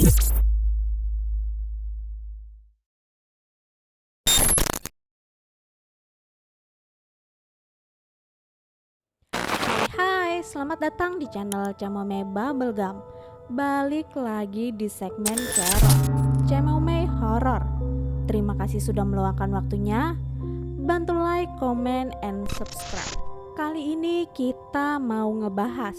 Hai, selamat datang di channel Camome Bubblegum. Balik lagi di segmen Cerot Camome Horror. Terima kasih sudah meluangkan waktunya. Bantu like, comment, and subscribe. Kali ini kita mau ngebahas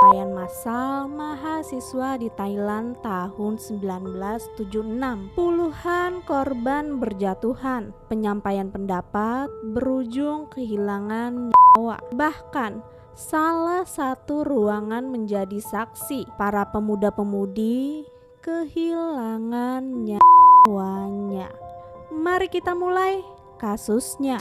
Perayaan massal mahasiswa di Thailand tahun 1976. Puluhan korban berjatuhan, penyampaian pendapat berujung kehilangan nyawa. Bahkan salah satu ruangan menjadi saksi. Para pemuda-pemudi kehilangan nyawanya. Mari kita mulai kasusnya.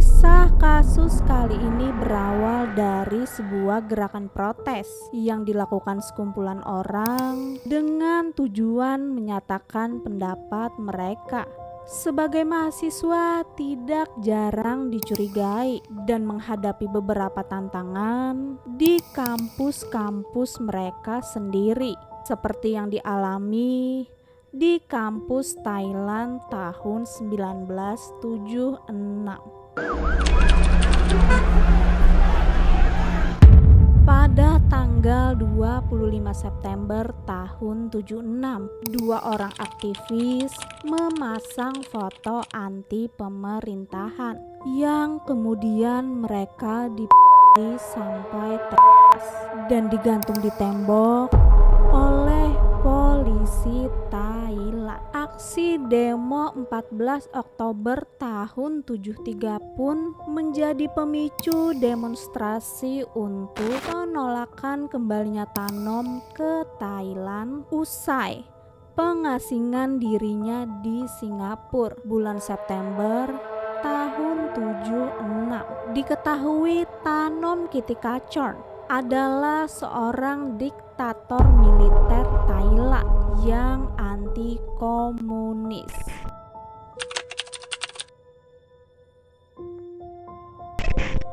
Kisah kasus kali ini berawal dari sebuah gerakan protes yang dilakukan sekumpulan orang dengan tujuan menyatakan pendapat mereka. Sebagai mahasiswa tidak jarang dicurigai dan menghadapi beberapa tantangan di kampus-kampus mereka sendiri, seperti yang dialami di kampus Thailand tahun 1976. Pada tanggal 25 September tahun 76, dua orang aktivis memasang foto anti pemerintahan yang kemudian mereka sampai teras dan digantung di tembok oleh polisi Thailand. Aksi demo 14 Oktober tahun 73 pun menjadi pemicu demonstrasi untuk penolakan kembalinya Thanom ke Thailand usai pengasingan dirinya di Singapura bulan September tahun 76. Diketahui Thanom Kittikachorn adalah seorang diktator militer Thailand yang anti komunis.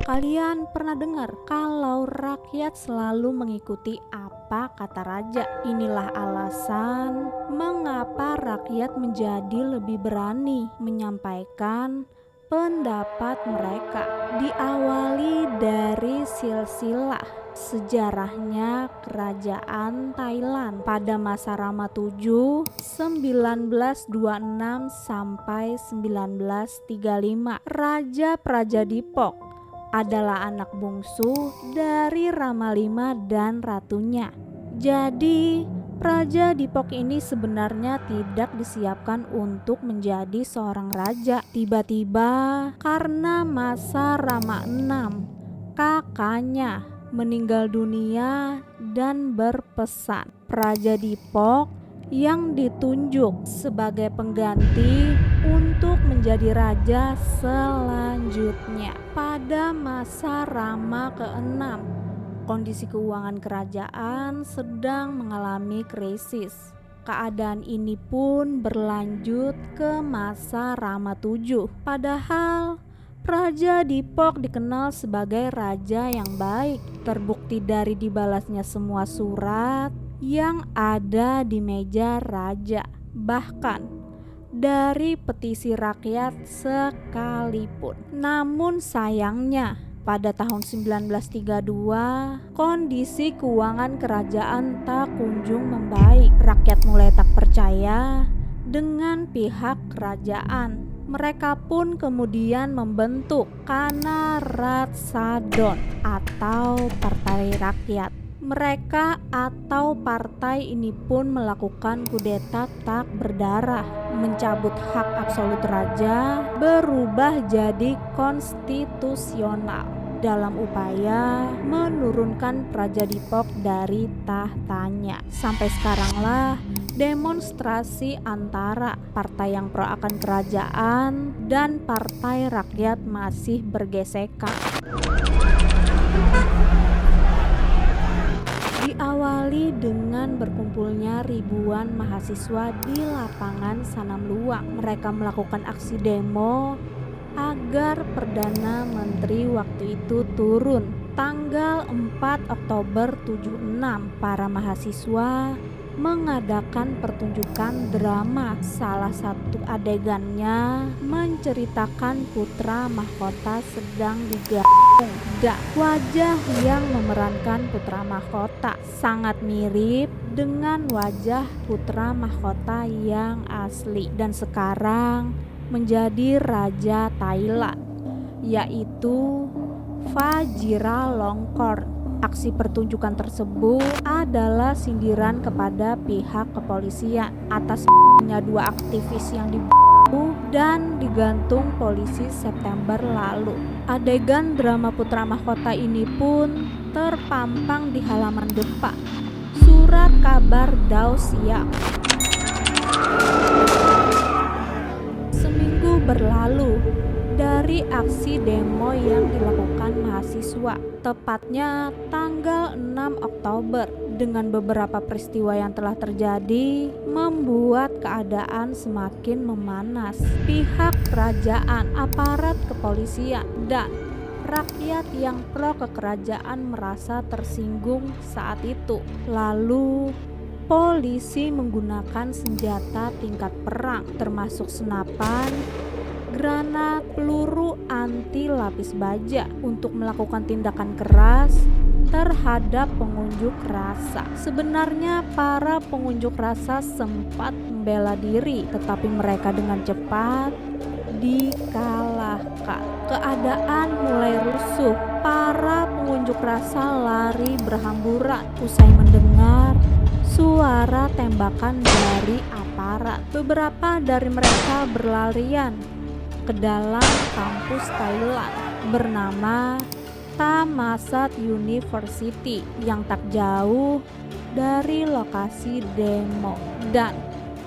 Kalian pernah dengar kalau rakyat selalu mengikuti apa kata raja? Inilah alasan mengapa rakyat menjadi lebih berani menyampaikan pendapat mereka. Diawali dari silsilah sejarahnya kerajaan Thailand pada masa Rama VII 1926 sampai 1935. Raja Prajadipok adalah anak bungsu dari Rama V dan ratunya. Jadi Prajadipok ini sebenarnya tidak disiapkan untuk menjadi seorang raja. Tiba-tiba karena masa Rama VI, kakaknya meninggal dunia dan berpesan Prajadipok yang ditunjuk sebagai pengganti untuk menjadi raja selanjutnya. Pada masa Rama ke-6, kondisi keuangan kerajaan sedang mengalami krisis. Keadaan ini pun berlanjut ke masa Rama VII. Padahal Prajadipok dikenal sebagai raja yang baik. Terbukti dari dibalasnya semua surat yang ada di meja raja. Bahkan dari petisi rakyat sekalipun. Namun sayangnya pada tahun 1932 kondisi keuangan kerajaan tak kunjung membaik. Rakyat mulai tak percaya dengan pihak kerajaan. Mereka pun kemudian membentuk Kanaratsadon atau Partai Rakyat. Mereka atau partai ini pun melakukan kudeta tak berdarah, mencabut hak absolut raja, berubah jadi konstitusional dalam upaya menurunkan Prajadipok dari tahtanya. Sampai sekaranglah demonstrasi antara partai yang pro akan kerajaan dan partai rakyat masih bergesekan. Diawali dengan berkumpulnya ribuan mahasiswa di lapangan Sanam Luang. Mereka melakukan aksi demo agar Perdana Menteri waktu itu turun Tanggal 4 Oktober 76, para mahasiswa mengadakan pertunjukan drama. Salah satu adegannya menceritakan putra mahkota sedang digantung. Wajah yang memerankan putra mahkota sangat mirip dengan wajah putra mahkota yang asli dan sekarang menjadi raja Thailand, yaitu Vajiralongkorn. Aksi pertunjukan tersebut adalah sindiran kepada pihak kepolisian atas dua aktivis yang dibunuh dan digantung polisi September lalu. Adegan drama putra mahkota ini pun terpampang di halaman depan surat kabar Dao Siang. Seminggu berlalu dari aksi demo yang dilakukan mahasiswa, tepatnya tanggal 6 Oktober, dengan beberapa peristiwa yang telah terjadi membuat keadaan semakin memanas. Pihak kerajaan, aparat kepolisian, dan rakyat yang pro kekerajaan merasa tersinggung saat itu. Lalu polisi menggunakan senjata tingkat perang termasuk senapan, granat, peluru anti lapis baja untuk melakukan tindakan keras terhadap pengunjuk rasa. Sebenarnya para pengunjuk rasa sempat membela diri, tetapi mereka dengan cepat dikalahkan. Keadaan mulai rusuh. Para pengunjuk rasa lari berhamburan usai mendengar suara tembakan dari aparat. Beberapa dari mereka berlarian ke dalam kampus Thailand bernama Thammasat University yang tak jauh dari lokasi demo, dan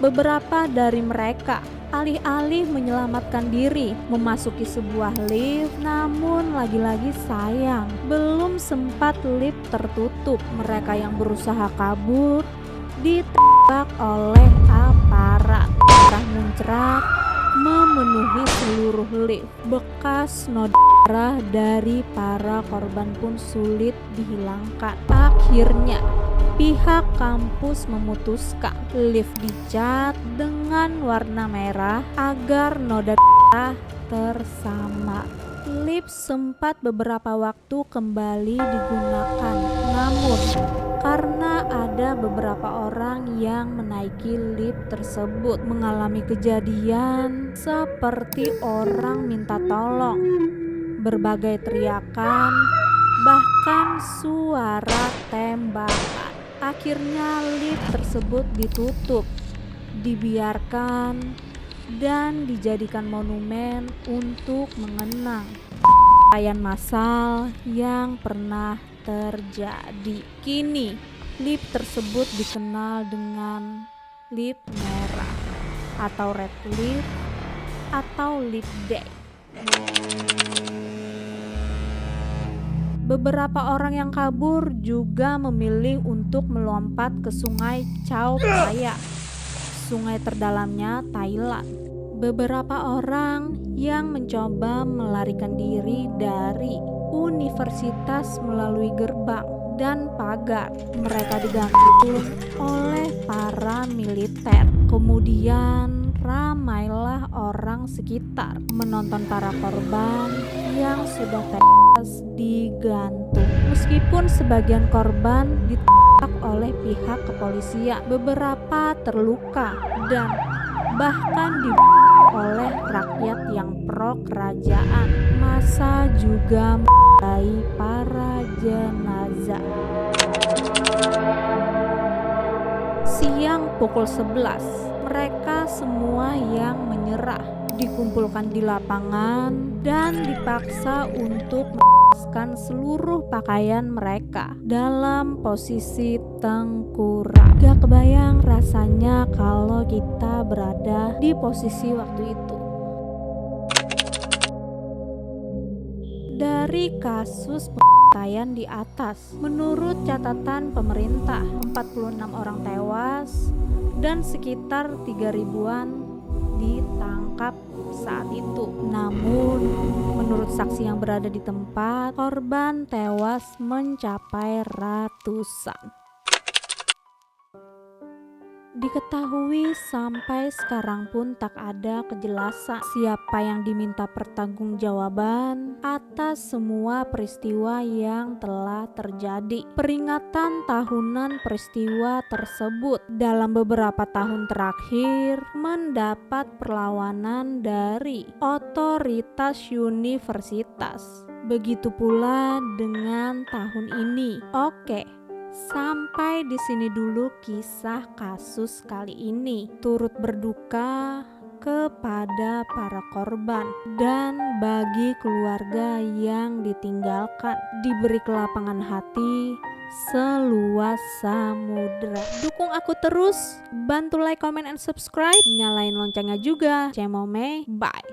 beberapa dari mereka alih-alih menyelamatkan diri memasuki sebuah lift. Namun lagi-lagi sayang, belum sempat lift tertutup, mereka yang berusaha kabur ditembak oleh aparat. Darah muncrat memenuhi seluruh lift. Bekas noda darah dari para korban pun sulit dihilangkan. Akhirnya pihak kampus memutuskan lift dicat dengan warna merah agar noda darah tersamar. Lift sempat beberapa waktu kembali digunakan, namun karena ada beberapa orang yang menaiki lift tersebut mengalami kejadian seperti orang minta tolong, berbagai teriakan, bahkan suara tembakan. Akhirnya lift tersebut ditutup, dibiarkan, dan dijadikan monumen untuk mengenang rangkaian massal yang pernah terjadi. Kini lift tersebut dikenal dengan lift merah atau red lift atau lift day. Beberapa orang yang kabur juga memilih untuk melompat ke sungai Chao Phraya, sungai terdalamnya Thailand. Beberapa orang yang mencoba melarikan diri dari universitas melalui gerbang dan pagar. Mereka digantung oleh para militer. Kemudian ramailah orang sekitar menonton para korban yang sudah tewas digantung. Meskipun sebagian korban ditembak oleh pihak kepolisian, beberapa terluka dan bahkan dibunuh oleh rakyat yang pro kerajaan. Massa juga memulai para jenazah. Siang pukul 11, mereka semua yang menyerah dikumpulkan di lapangan dan dipaksa untuk melepaskan seluruh pakaian mereka dalam posisi tengkurap. Gak kebayang rasanya kalau kita berada di posisi waktu itu. Dari kasus pembantaian di atas, menurut catatan pemerintah, 46 orang tewas dan sekitar 3.000-an ditangkap. ditangkap saat itu. Namun, menurut saksi yang berada di tempat, korban tewas mencapai ratusan. Diketahui sampai sekarang pun tak ada kejelasan siapa yang diminta pertanggungjawaban atas semua peristiwa yang telah terjadi. Peringatan tahunan peristiwa tersebut dalam beberapa tahun terakhir mendapat perlawanan dari otoritas universitas. Begitu pula dengan tahun ini. Sampai di sini dulu kisah kasus kali ini. Turut berduka kepada para korban dan bagi keluarga yang ditinggalkan, diberi kelapangan hati seluas samudra. Dukung aku terus, bantu like, comment, and subscribe, nyalain loncengnya juga. Cemome, bye.